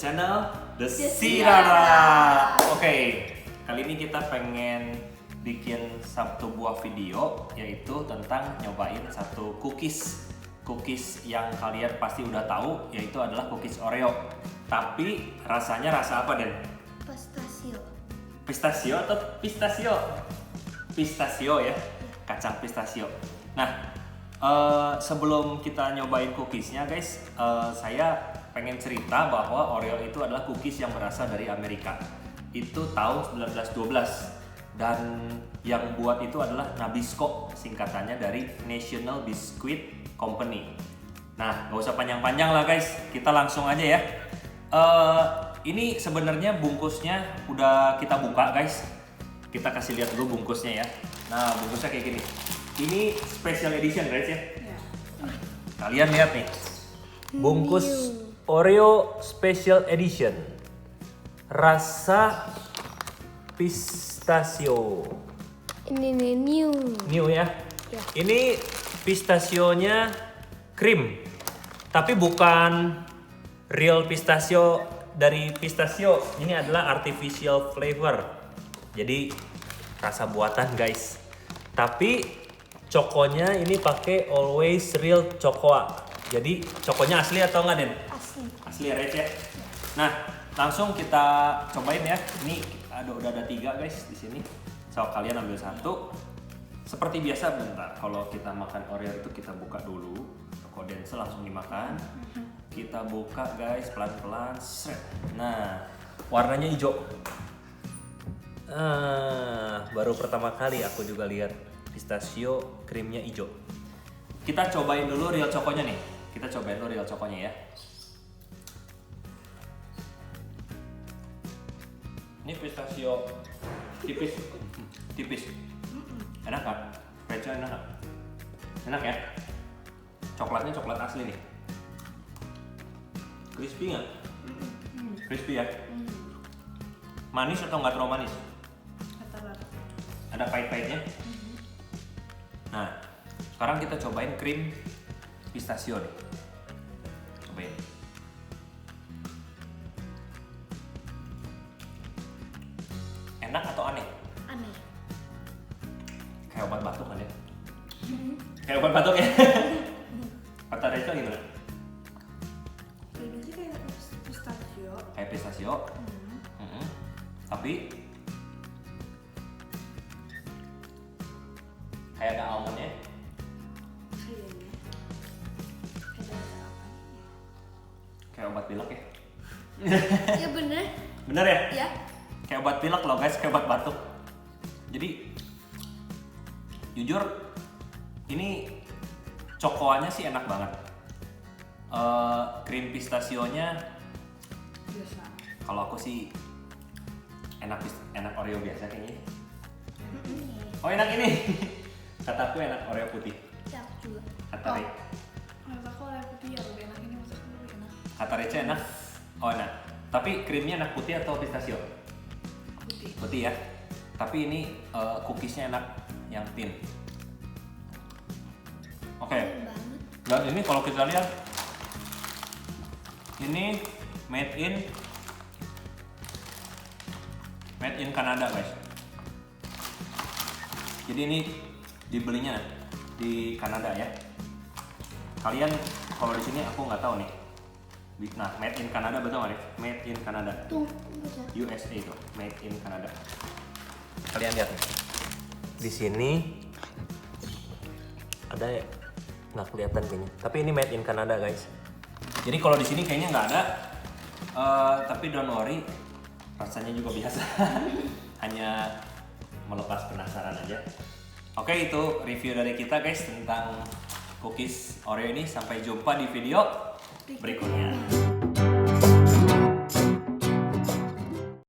channel The Sirara. Oke, kali ini kita pengen bikin satu buah video yaitu tentang nyobain satu cookies yang kalian pasti udah tahu, yaitu adalah cookies Oreo. Tapi rasanya rasa apa, Den? Pistachio. Pistachio atau pistachio? Pistachio ya, kacang pistachio. Nah, sebelum kita nyobain cookiesnya guys, saya pengen cerita bahwa Oreo itu adalah cookies yang berasal dari Amerika. Itu tahun 1912 dan yang buat itu adalah Nabisco, singkatannya dari National Biscuit Company. Nah, gak usah panjang-panjang lah guys, kita langsung aja ya. Ini sebenarnya bungkusnya udah kita buka guys. Kita kasih lihat dulu bungkusnya ya. Nah, bungkusnya kayak gini. Ini special edition guys ya. Kalian lihat nih, bungkus Oreo Special Edition, rasa pistachio. Ini nih New ya. Ya. Ini pistachionya krim, tapi bukan real pistachio dari pistachio. Ini adalah artificial flavor. Jadi rasa buatan guys. Tapi cokonya ini pakai Always Real Cocoa. Jadi cokonya asli atau enggak, Den? asli. Asli ya, Rec ya. Nah, langsung kita cobain ya. Ini udah ada 3 guys di sini. So kalian ambil satu. Seperti biasa bentar, kalau kita makan Oreo itu kita buka dulu. Kalau Denzel langsung dimakan. Kita buka guys pelan-pelan. Nah, warnanya hijau. Baru pertama kali aku juga lihat pistachio krimnya hijau. Kita cobain dulu real cokonya nih. Kita cobain dulu real cokonya ya. Ini pistachio tipis. Enak kan? Kecil enak kan? Enak ya? Coklatnya coklat asli nih. Crispy nggak? Crispy ya? Manis atau nggak terlalu manis? Ada pahit-pahitnya? Nah, sekarang kita cobain krim pistachio nih. Cobain. Enak atau aneh? Aneh. Kayak obat batuk kan ya? Kayak obat batuk ya? Kata Rachel gimana? Ini sih kayak pistachio. Kayak pistachio. Tapi kayak ada almondnya. Kayaknya. Kayak ada apa? Kayak obat pilek ya? Ya bener. Bener ya? Ya. Kayak obat pilek loh guys, kayak obat batuk. Jadi jujur ini cokoannya sih enak banget. Krim pistachionya Biasa. kalau aku sih enak Oreo biasa kayaknya. Oh enak ini. Kataku enak Oreo putih. Ya aku juga. Kata Re, Menurut aku Oreo putih ya lebih enak, ini maksudku lebih enak. kata Reca enak. Oh enak. Tapi krimnya enak putih atau pistachio? Putih. Putih ya. Tapi ini cookiesnya enak yang thin. Oke. Banget. Dan ini kalau kita lihat, ini made in Kanada guys. Jadi ini dibelinya di Kanada ya. Kalian kalau di sini aku nggak tahu nih. Nah, made in Kanada betul nggak nih? Made in Kanada. Tuh, baca. USA itu, made in Kanada. Kalian lihat nih. Di sini ada ya? Nggak kelihatan kayaknya. Tapi ini made in Kanada guys. Jadi kalau di sini kayaknya nggak ada. Tapi don't worry, rasanya juga biasa. Hanya melepas penasaran aja. Oke, itu review dari kita guys tentang cookies Oreo ini. Sampai jumpa di video berikutnya.